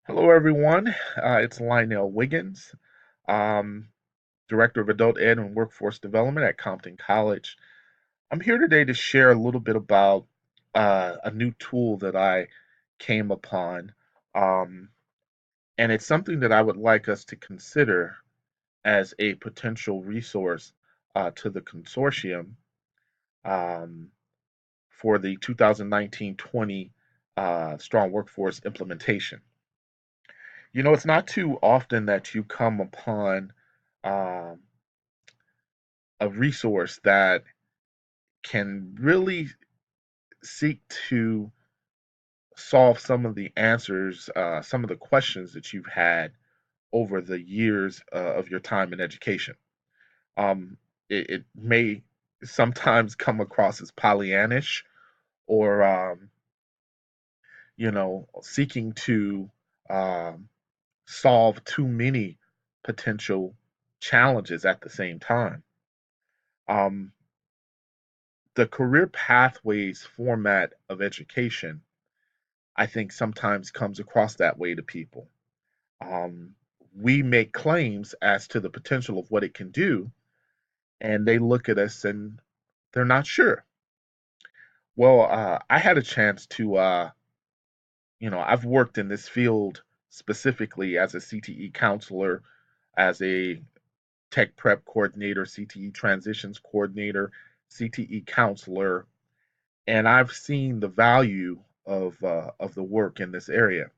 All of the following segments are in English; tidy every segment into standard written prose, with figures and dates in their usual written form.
Hello, everyone. It's Lionel Wiggins, um, Director of Adult Ed and Workforce Development at Compton College. I'm here today to share a little bit about a new tool that I came upon, um, and it's something that I would like us to consider as a potential resource to the consortium um, for the 2019-20 Strong Workforce implementation. It's not too often that you come upon um, a resource that can really seek to solve some of the answers, some of the questions that you've had over the years of your time in education. Um, it may sometimes come across as Pollyannish or, seeking to um, solve too many potential challenges at the same time. Um, the career pathways format of education, I think, sometimes comes across that way to people. Um, we make claims as to the potential of what it can do, and they look at us and they're not sure. Well, I had a chance to, I've worked in this field specifically as a CTE counselor, as a tech prep coordinator, CTE transitions coordinator, CTE counselor, and I've seen the value of the work in this area.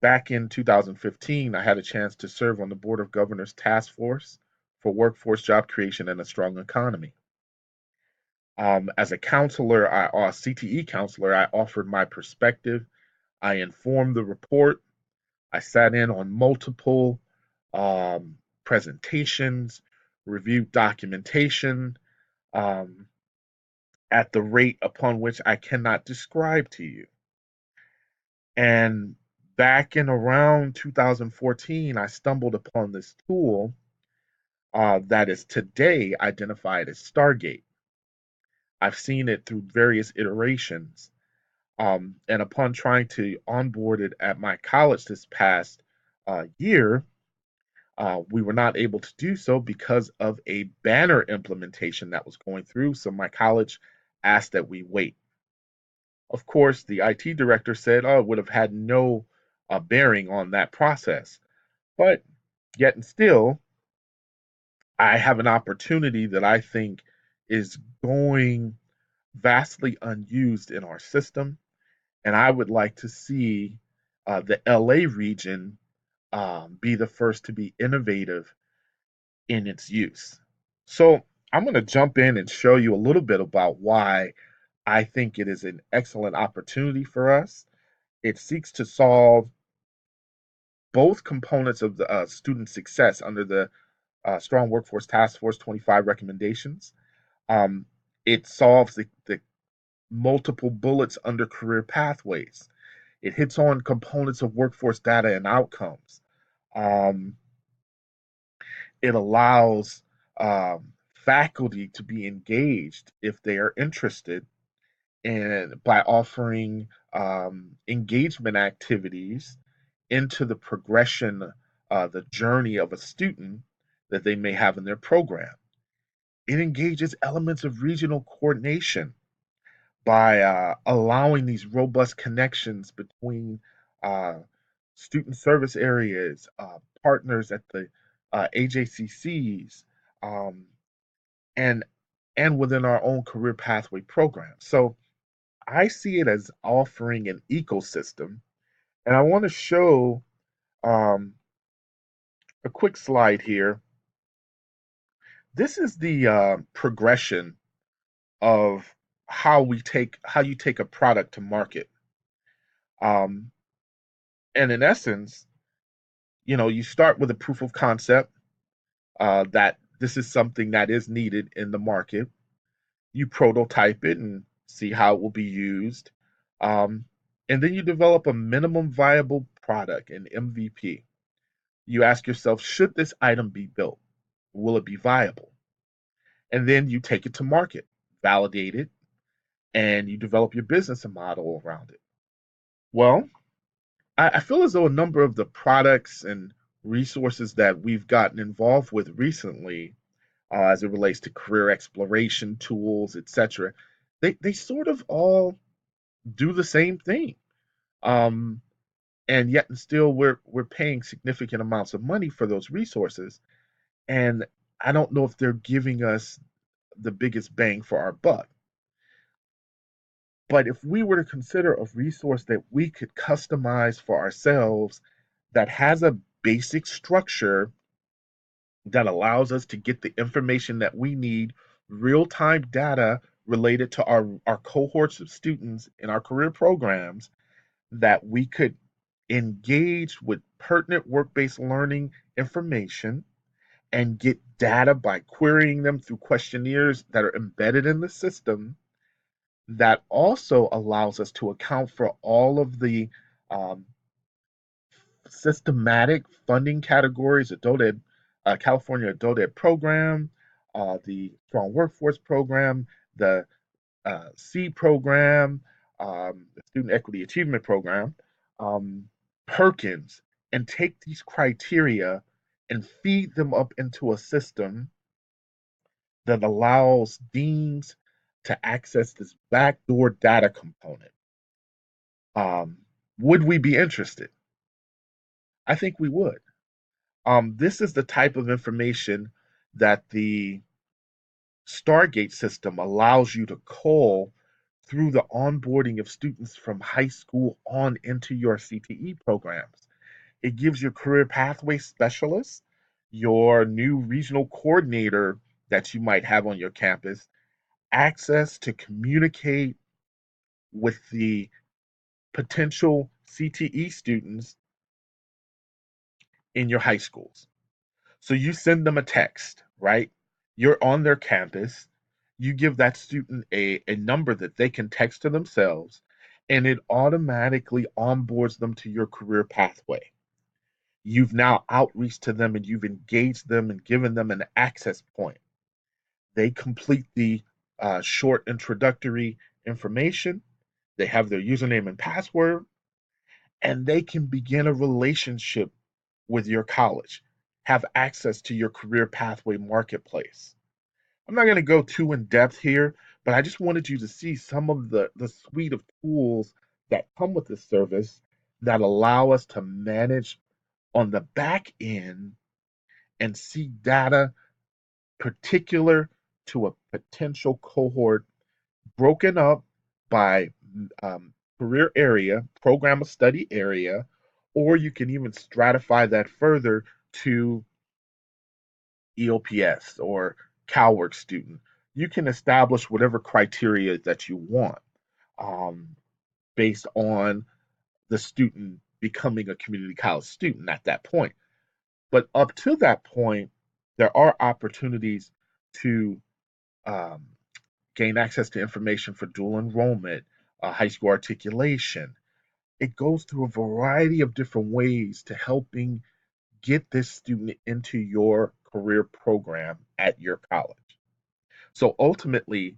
Back in 2015, I had a chance to serve on the Board of Governors Task Force for Workforce Job Creation and a Strong Economy. As a counselor, CTE counselor, I offered my perspective. I informed the report. I sat in on multiple um, presentations, reviewed documentation, um, at the rate upon which I cannot describe to you. And back in around 2014, I stumbled upon this tool that is today identified as Stargate. I've seen it through various iterations. And upon trying to onboard it at my college this past year, we were not able to do so because of a banner implementation that was going through. So my college asked that we wait. Of course, the IT director said, "Oh, it would have had no bearing on that process." But yet and still, I have an opportunity that I think is going vastly unused in our system, and I would like to see the LA region be the first to be innovative in its use. So I'm going to jump in and show you a little bit about why I think it is an excellent opportunity for us. It seeks to solve both components of the student success under the Strong Workforce Task Force 25 recommendations. Um, it solves the multiple bullets under career pathways. It hits on components of workforce data and outcomes. Um, it allows faculty to be engaged if they are interested, and by offering engagement activities into the progression, the journey of a student that they may have in their program. It engages elements of regional coordination by allowing these robust connections between uh, student service areas, partners at the AJCCs, um, and and within our own career pathway program. So I see it as offering an ecosystem, and I want to show um, a quick slide here. This is the progression of how you take a product to market. Um, and in essence, you start with a proof of concept that this is something that is needed in the market. You prototype it and see how it will be used. Um, and then you develop a minimum viable product, an MVP. You ask yourself, should this item be built? Will it be viable? And then you take it to market, validate it, and you develop your business model around it. Well, I feel as though a number of the products and resources that we've gotten involved with recently, as it relates to career exploration tools, etc., they sort of all do the same thing. Um, and yet and still we're paying significant amounts of money for those resources. And I don't know if they're giving us the biggest bang for our buck. But if we were to consider a resource that we could customize for ourselves that has a basic structure that allows us to get the information that we need, real time data related to our cohorts of students in our career programs, that we could engage with pertinent work based learning information and get data by querying them through questionnaires that are embedded in the system, that also allows us to account for all of the um, systematic funding categories, California Adult Ed program, the Strong Workforce program, the SEED program, the Student Equity Achievement program, um, Perkins, and take these criteria and feed them up into a system that allows deans to access this backdoor data component. Um, would we be interested? I think we would. This is the type of information that the Stargate system allows you to call through the onboarding of students from high school on into your CTE programs. It gives your career pathway specialist, your new regional coordinator that you might have on your campus, access to communicate with the potential CTE students in your high schools. So you send them a text, right? You're on their campus. You give that student a number that they can text to themselves, and it automatically onboards them to your career pathway. You've now outreached to them and you've engaged them and given them an access point. They complete the short introductory information, they have their username and password, and they can begin a relationship with your college, have access to your career pathway marketplace. I'm not going to go too in depth here, but I just wanted you to see some of the suite of tools that come with this service that allow us to manage on the back end and see data particular to a potential cohort broken up by um, career area, program of study area, or you can even stratify that further to EOPS or CalWORK student. You can establish whatever criteria that you want um, based on the student becoming a community college student at that point. But up to that point, there are opportunities to um, gain access to information for dual enrollment, high school articulation. It goes through a variety of different ways to helping get this student into your career program at your college. So ultimately,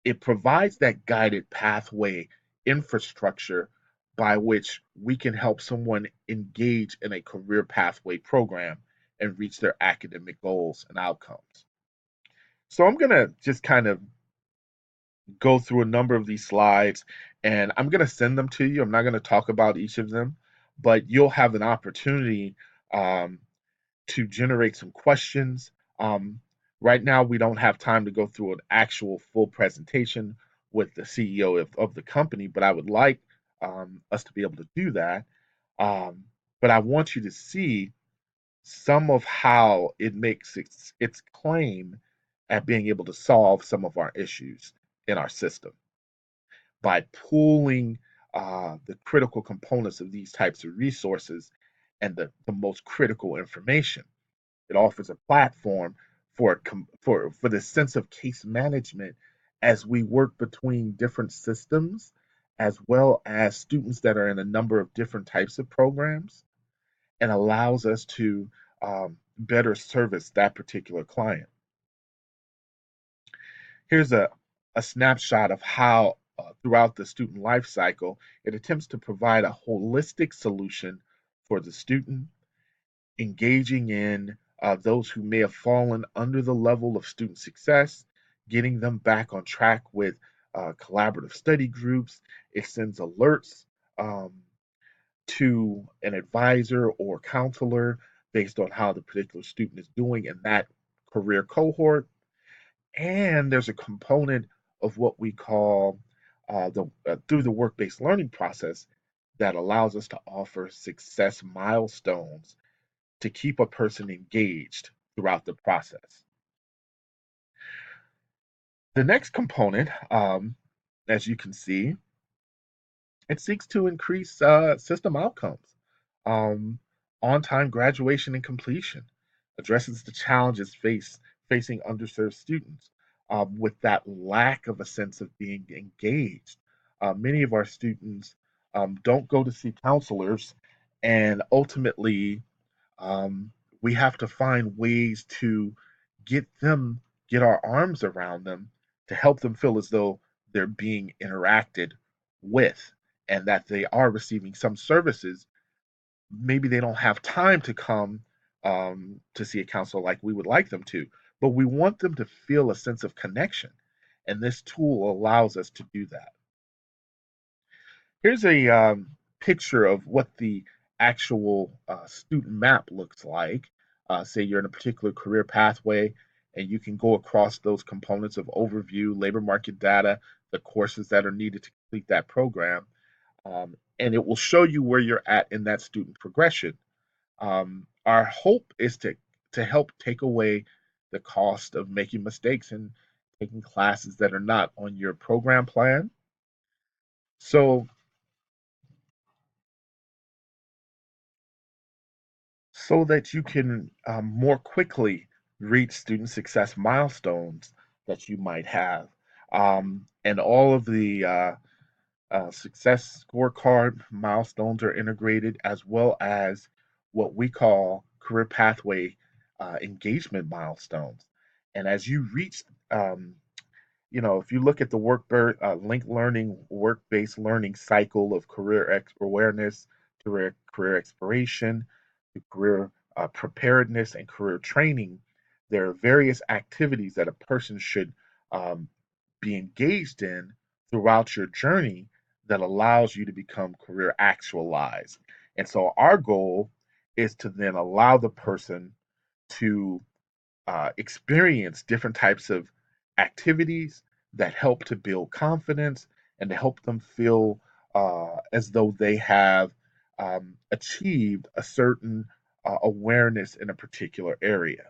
it provides that guided pathway infrastructure by which we can help someone engage in a career pathway program and reach their academic goals and outcomes. So I'm going to just kind of go through a number of these slides and I'm going to send them to you. I'm not going to talk about each of them, but you'll have an opportunity um, to generate some questions. Um, right now, we don't have time to go through an actual full presentation with the CEO of the company, but I would like us to be able to do that. Um, but I want you to see some of how it makes its claim at being able to solve some of our issues in our system by pooling the critical components of these types of resources and the most critical information. It offers a platform for the sense of case management as we work between different systems, as well as students that are in a number of different types of programs, and allows us to better service that particular client. Here's a snapshot of how throughout the student life cycle. It attempts to provide a holistic solution for the student, engaging in those who may have fallen under the level of student success, getting them back on track with collaborative study groups. It sends alerts um, to an advisor or counselor based on how the particular student is doing in that career cohort. And there's a component of what we call the through the work-based learning process that allows us to offer success milestones to keep a person engaged throughout the process. The next component, as you can see, it seeks to increase system outcomes, um, on-time graduation and completion, addresses the challenges facing underserved students with that lack of a sense of being engaged. Many of our students don't go to see counselors, and ultimately um, we have to find ways to get them, get our arms around them to help them feel as though they're being interacted with and that they are receiving some services. Maybe they don't have time to come to see a counselor like we would like them to, but we want them to feel a sense of connection. And this tool allows us to do that. Here's a picture of what the actual student map looks like. Say you're in a particular career pathway, and you can go across those components of overview, labor market data, the courses that are needed to complete that program, and it will show you where you're at in that student progression. Our hope is to help take away the cost of making mistakes and taking classes that are not on your program plan. So so that you can more quickly reach student success milestones that you might have. And all of the success scorecard milestones are integrated, as well as what we call career pathway engagement milestones. And as you reach um, if you look at the linked learning, work-based learning cycle of awareness, career exploration, to career preparedness, and career training, there are various activities that a person should um, be engaged in throughout your journey that allows you to become career actualized. And so our goal is to then allow the person to experience different types of activities that help to build confidence and to help them feel as though they have achieved a certain awareness in a particular area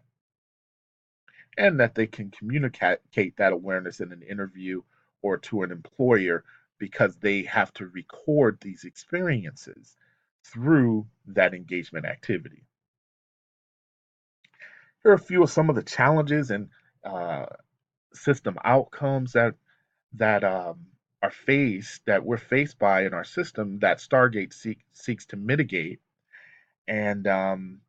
and that they can communicate that awareness in an interview or to an employer because they have to record these experiences through that engagement activity. Here are a few of some of the challenges and uh, system outcomes that that we're faced by in our system that Stargate seeks to mitigate. And I'm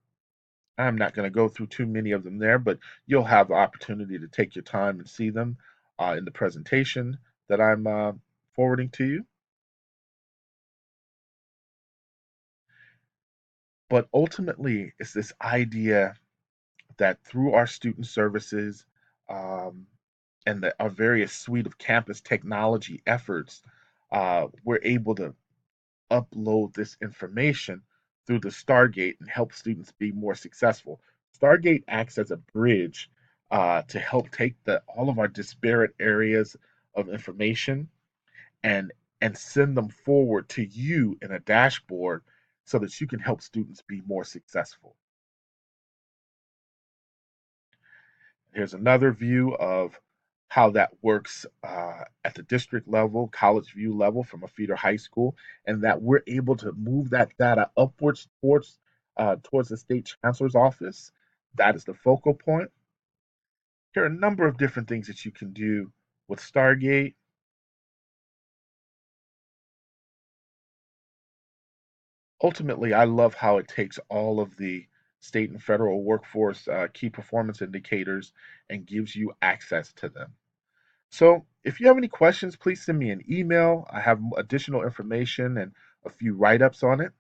not going to go through too many of them there, but you'll have the opportunity to take your time and see them in the presentation that I'm forwarding to you. But ultimately, it's this idea that through our student services um, and our various suite of campus technology efforts, we're able to upload this information through the Stargate and help students be more successful. Stargate acts as a bridge to help take all of our disparate areas of information and send them forward to you in a dashboard so that you can help students be more successful. Here's another view of how that works at the district level, college view level from a feeder high school, and that we're able to move that data upwards towards the state chancellor's office. That is the focal point. There are a number of different things that you can do with Stargate. Ultimately, I love how it takes all of the state and federal workforce key performance indicators and gives you access to them. So, if you have any questions, please send me an email. I have additional information and a few write ups on it.